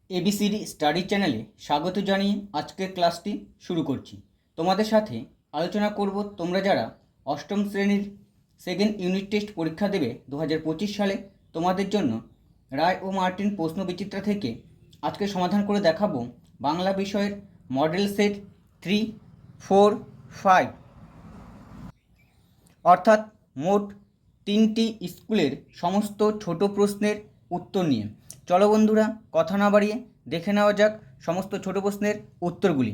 ABCD study চ্যানেলে স্বাগত জানিয়ে আজকের ক্লাসটি শুরু করছি। তোমাদের সাথে আলোচনা করব তোমরা যারা অষ্টম শ্রেণীর সেকেন্ড ইউনিট টেস্ট পরীক্ষা দেবে 2025 সালে, তোমাদের জন্য রায় ও মার্টিন প্রশ্ন বিচিত্রা থেকে আজকে সমাধান করে দেখাবো বাংলা বিষয়ের মডেল সেট 3, 4, 5 অর্থাৎ মোট 3টি স্কুলের সমস্ত ছোট প্রশ্নের উত্তর নিয়ে। চলো বন্ধুরা, কথা না বাড়িয়ে দেখে নেওয়া যাক সমস্ত ছোট প্রশ্নের উত্তরগুলি।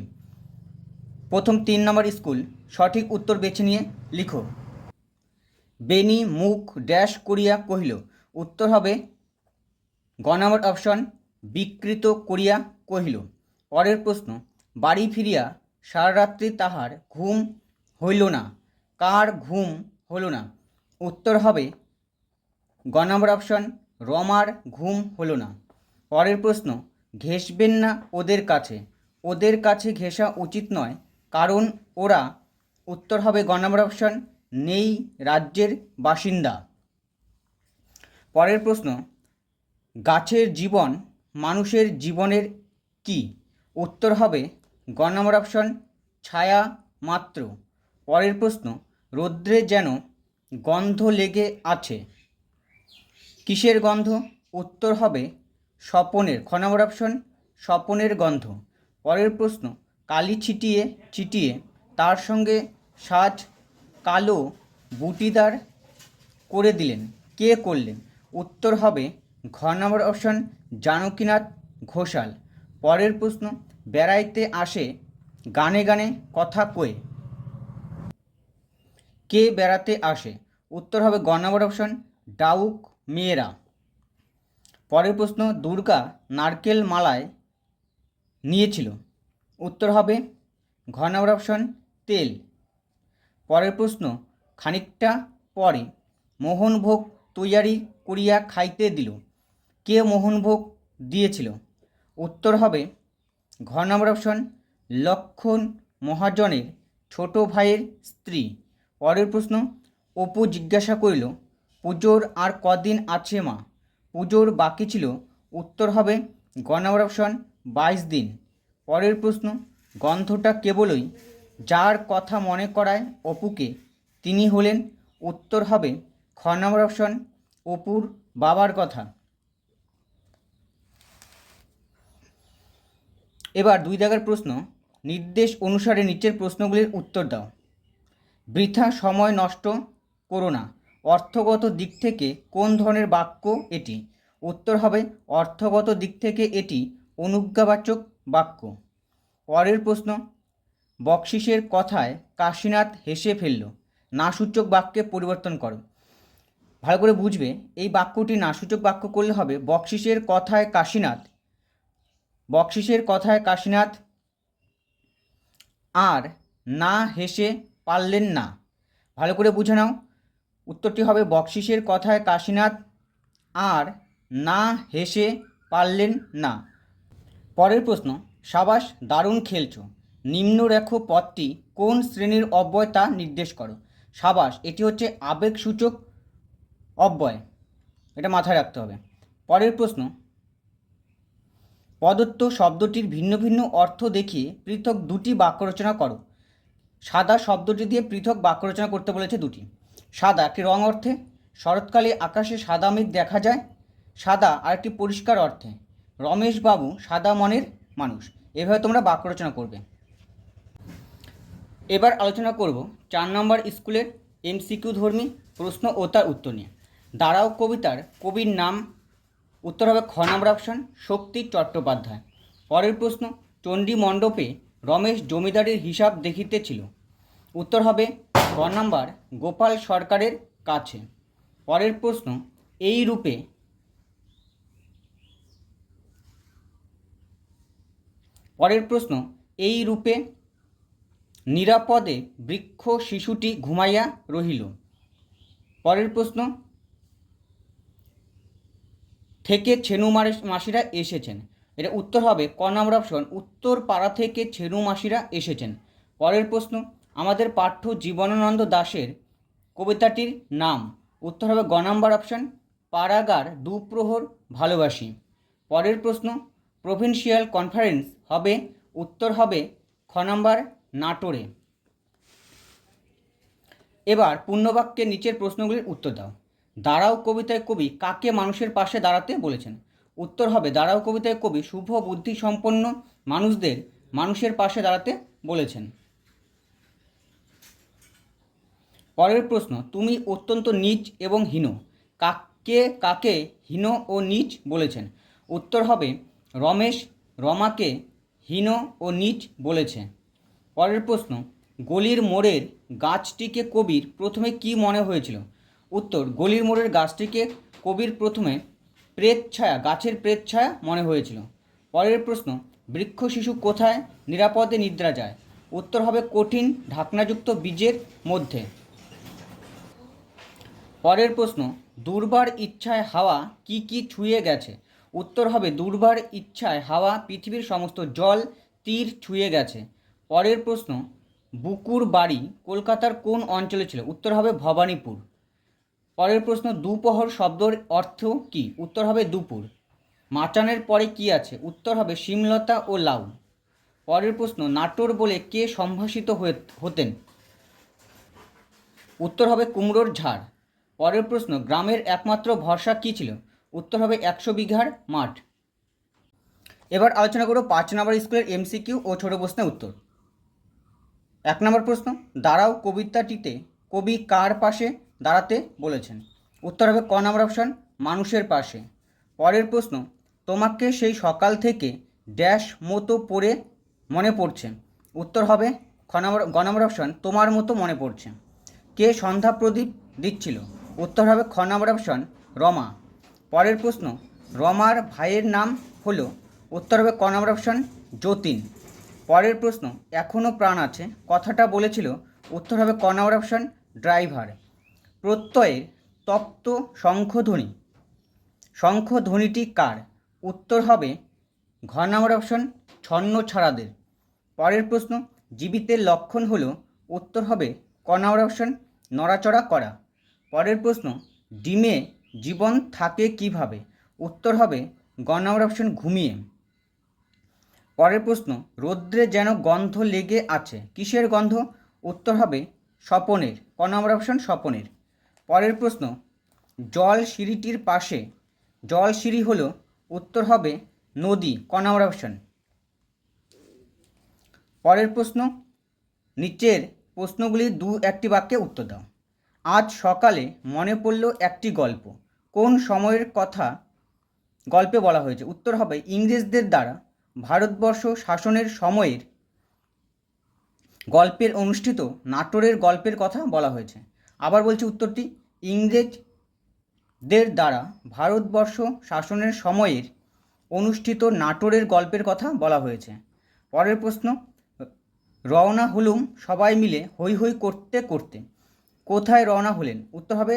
প্রথম 3 নম্বর স্কুল, সঠিক উত্তর বেছে নিয়ে লিখো। বেনি মুখ ড্যাশ করিয়া কহিল। উত্তর হবে গ নম্বর অপশন, বিকৃত করিয়া কহিল। পরের প্রশ্ন, বাড়ি ফিরিয়া সারারাত্রি তাহার ঘুম হইল না। কার ঘুম হলো না? উত্তর হবে গ নম্বর অপশন, রমার ঘুম হলো না। পরের প্রশ্ন, ঘেঁষবেন না ওদের কাছে। ওদের কাছে ঘেঁষা উচিত নয়, কারণ ওরা। উত্তর হবে গ নম্বর অপশন, নেই রাজ্যের বাসিন্দা। পরের প্রশ্ন, গাছের জীবন মানুষের জীবনের কি? উত্তর হবে গ নম্বর অপশন, ছায়া মাত্র। পরের প্রশ্ন, রৌদ্রে যেন গন্ধ লেগে আছে। কিসের গন্ধ? উত্তর হবে স্বপনের। খ নম্বর অপশন, স্বপনের গন্ধ। পরের প্রশ্ন, কালি ছিটিয়ে ছিটিয়ে তার সঙ্গে সাজ কালো বুটিদার করে দিলেন। কে করলেন? উত্তর হবে ঘ নম্বর অপশন, জানকীনাথ ঘোষাল। পরের প্রশ্ন, বেড়াইতে আসে গানে গানে কথা কয়ে। কে বেড়াতে আসে? উত্তর হবে গ নম্বর অপশন, ডাউক মেয়েরা। পরের প্রশ্ন, দুর্গা নারকেল মালায় নিয়েছিল। উত্তর হবে ঘ নম্বর অপশন, তেল। পরের প্রশ্ন, খানিকটা পরে মোহনভোগ তৈয়ারি করিয়া খাইতে দিল। কে মোহনভোগ দিয়েছিল? উত্তর হবে ঘ নম্বর অপশন, লক্ষণ মহাজনের ছোট ভাইয়ের স্ত্রী। পরের প্রশ্ন, অপু জিজ্ঞাসা করিল, পুজোর আর কদিন আছে মা? পুজোর বাকি ছিল। উত্তর হবে গ নম্বর অপশন, 22 দিন। পরের প্রশ্ন, গন্ধটা কেবলই যার কথা মনে করায় অপুকে, তিনি হলেন। উত্তর হবে খ নম্বর অপশন, অপুর বাবার কথা। এবার 2 দাগের প্রশ্ন, নির্দেশ অনুসারে নিচের প্রশ্নগুলির উত্তর দাও। বৃথা সময় নষ্ট করো না। অর্থগত দিক থেকে কোন ধরনের বাক্য এটি? উত্তর হবে অর্থগত দিক থেকে এটি অনুজ্ঞাবাচক বাক্য। পরের প্রশ্ন, বকশিসের কথায় কাশীনাথ হেসে ফেলল। নাসূচক বাক্যে পরিবর্তন করো। ভালো করে বুঝবে, এই বাক্যটি নাসূচক বাক্য করলে হবে বকশিসের কথায় কাশীনাথ, বকশিসের কথায় কাশীনাথ আর না হেসে পারলেন না। ভালো করে বুঝে নাও, উত্তরটি হবে বকশিসের কথায় কাশীনাথ আর না হেসে পারলেন না। পরের প্রশ্ন, সাবাস দারুণ খেলছো। নিম্নরেখ পদটি কোন শ্রেণীর অব্যয় তা নির্দেশ করো। সাবাস, এটি হচ্ছে আবেগসূচক অব্যয়, এটা মাথায় রাখতে হবে। পরের প্রশ্ন, প্রদত্ত শব্দটির ভিন্ন ভিন্ন অর্থ দেখিয়ে পৃথক 2টি বাক্য রচনা করো। সাদা শব্দটি দিয়ে পৃথক বাক্য রচনা করতে বলেছে 2টি। সাদা একটি রং অর্থে, শরৎকালে আকাশে সাদা মেঘ দেখা যায়। সাদা আরেকটি পরিষ্কার অর্থে, রমেশবাবু সাদা মনের মানুষ। এভাবে তোমরা বাক্য রচনা করবে। এবার আলোচনা করব 4 নম্বর স্কুলের এমসিকিউ ধর্মী প্রশ্ন ও তার উত্তর নিয়ে। দাঁড়াও কবিতার কবির নাম। উত্তর হবে খ নম্বর অপশন, শক্তি চট্টোপাধ্যায়। পরের প্রশ্ন, চণ্ডী মণ্ডপে রমেশ জমিদারের হিসাব দেখিতেছিল। উত্তর হবে গ নম্বর, গোপাল সরকারের কাছে। পরের প্রশ্ন, এই রূপে নিরাপদে বৃক্ষ শিশুটি ঘুমাইয়া রহিল। পরের প্রশ্ন, থেকে ছেনু মাসিরা এসেছেন। এটা উত্তর হবে ক নম্বর অপশন, উত্তর পাড়া থেকে ছেনু মাসিরা এসেছেন। পরের প্রশ্ন, আমাদের পাঠ্য জীবনানন্দ দাশের কবিতাটির নাম। উত্তর হবে গ নম্বর অপশন, পাড়াগার দুপ্রহর ভালোবাসি। পরের প্রশ্ন, প্রভিন্সিয়াল কনফারেন্স হবে? উত্তর হবে খ নম্বর নাটোরে। এবার পূর্ণবাক্যের নিচের প্রশ্নগুলির উত্তর দাও। দাঁড়াও কবিতায় কবি কাকে মানুষের পাশে দাঁড়াতে বলেছেন? উত্তর হবে দাঁড়াও কবিতায় কবি শুভ বুদ্ধি সম্পন্ন মানুষদের মানুষের পাশে দাঁড়াতে বলেছেন। পরের প্রশ্ন, তুমি অত্যন্ত নীচ এবং হীন, কাকে কাকে হীন ও নীচ বলেছেন? উত্তর হবে রমেশ রমাকে হীন ও নীচ বলেছে। পরের প্রশ্ন, গলির মোড়ের গাছটিকে কবির প্রথমে কি মনে হয়েছিল? উত্তর, গলির মোড়ের গাছটিকে কবির প্রথমে প্রেতছায়া, গাছের প্রেতছায়া মনে হয়েছিল। পরের প্রশ্ন, বৃক্ষ শিশু কোথায় নিরাপদে নিদ্রা যায়? উত্তর হবে কঠিন ঢাকনাযুক্ত বীজের মধ্যে। পরের প্রশ্ন, দুর্বার ইচ্ছায় হাওয়া কি কি ছুঁয়ে গেছে? উত্তর হবে দুর্বার ইচ্ছায় হাওয়া পৃথিবীর সমস্ত জল তীর ছুঁয়ে গেছে। পরের প্রশ্ন, বুকুর বাড়ি কলকাতার কোন অঞ্চলে ছিল? উত্তর হবে ভবানীপুর। পরের প্রশ্ন, দুপহর শব্দের অর্থ কি? উত্তর হবে দুপুর। মাচানের পরে কি আছে? উত্তর হবে শিমলতা ও লাউ। পরের প্রশ্ন, নাটোর বলে কে সম্ভাষিত হতেন? উত্তর হবে কুমড়োর ঝাড়। পরের প্রশ্ন, গ্রামের একমাত্র ভরসা কী ছিল? উত্তর হবে 100 বিঘার মাঠ। এবার আলোচনা করব 5 নম্বর স্কুলের এমসিকিউ ও ছোট প্রশ্নের উত্তর। 1 নম্বর প্রশ্ন, দাঁড়াও কবিতাটিতে কবি কার পাশে দাঁড়াতে বলেছেন? উত্তর হবে ক নম্বর অপশন মানুষের পাশে। পরের প্রশ্ন, তোমাকে সেই সকাল থেকে ড্যাশ মতো পড়ে মনে পড়ছে? উত্তর হবে গ নম্বর অপশন তোমার মতো মনে পড়ছে। কে সন্ধ্যা প্রদীপ দিচ্ছিল? উত্তর হবে খ নম্বর অপশন রমা। পরের প্রশ্ন, রমার ভাইয়ের নাম হলো? উত্তর হবে ক নম্বর অপশন যতীন। পরের প্রশ্ন, এখনও প্রাণ আছে কথাটা বলেছিল? উত্তর হবে ক নম্বর অপশন ড্রাইভার। প্রত্যয়ের তপ্ত শঙ্খধ্বনি, শঙ্খধ্বনিটি কার? উত্তর হবে ঘ নম্বর অপশন ছন্নছাড়াদের। পরের প্রশ্ন, জীবিতের লক্ষণ হলো? উত্তর হবে ক নম্বর অপশন নড়াচড়া করা। পরের প্রশ্ন, ডিমে জীবন থাকে কিভাবে? উত্তর হবে গ নম্বর অপশন ঘুমিয়ে। পরের প্রশ্ন, রৌদ্রে যেন গন্ধ লেগে আছে, কিসের গন্ধ? উত্তর হবে স্বপনের, ক নম্বর অপশন স্বপনের। পরের প্রশ্ন, জল সিঁড়িটির পাশে, জল সিঁড়ি হলো? উত্তর হবে নদী, ক নম্বর অপশন। পরের প্রশ্ন, নিচের প্রশ্নগুলি 2-1টি বাক্যে উত্তর দাও। আজ সকালে মনে পড়ল একটি গল্প, কোন সময়ের কথা গল্পে বলা হয়েছে? উত্তর হবে ইংরেজদের দ্বারা ভারতবর্ষ শাসনের সময়ের গল্পের অনুষ্ঠিত নাটোরের গল্পের কথা বলা হয়েছে। আবার বলছি উত্তরটি, ইংরেজদের দ্বারা ভারতবর্ষ শাসনের সময়ের অনুষ্ঠিত নাটোরের গল্পের কথা বলা হয়েছে। পরের প্রশ্ন, রওনা হলুম সবাই মিলে হৈ হৈ করতে করতে, কোথায় রওনা হলেন? উত্তর হবে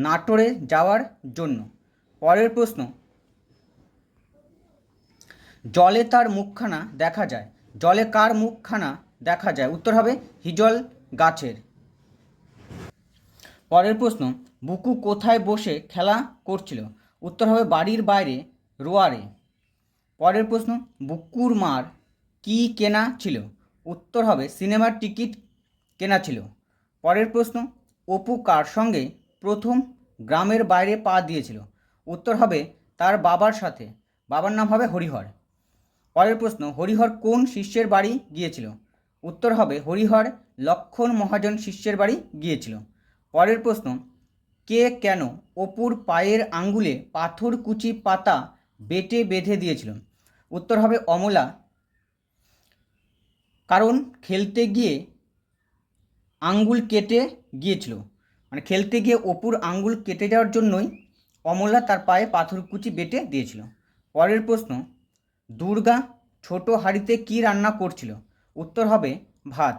নাটোরে যাওয়ার জন্য। পরের প্রশ্ন, জলে তার মুখখানা দেখা যায়, জলে কার মুখখানা দেখা যায়? উত্তর হবে হিজল গাছের। পরের প্রশ্ন, বুকু কোথায় বসে খেলা করছিল? উত্তর হবে বাড়ির বাইরে রোয়ারে। পরের প্রশ্ন, বুকুর মার কি কেনা ছিল? উত্তর হবে সিনেমার টিকিট কেনা ছিল। পরের প্রশ্ন, অপু কার সঙ্গে প্রথম গ্রামের বাইরে পা দিয়েছিল? উত্তর হবে তার বাবার সাথে, বাবার নাম হবে হরিহর। পরের প্রশ্ন, হরিহর কোন শিষ্যের বাড়ি গিয়েছিল? উত্তর হবে হরিহর লক্ষণ মহাজন শিষ্যের বাড়ি গিয়েছিল। পরের প্রশ্ন, কে কেন অপুর পায়ের আঙ্গুলে পাথরকুচি পাতা বেটে বেঁধে দিয়েছিল? উত্তর হবে অমলা, কারণ খেলতে গিয়ে আঙ্গুল কেটে গিয়েছিল, মানে খেলতে গিয়ে অপুর আঙ্গুল কেটে যাওয়ার জন্যই অমলা তার পায়ে পাথরকুচি বেটে দিয়েছিল। পরের প্রশ্ন, দুর্গা ছোট হাঁড়িতে কি রান্না করছিল? উত্তর হবে ভাত।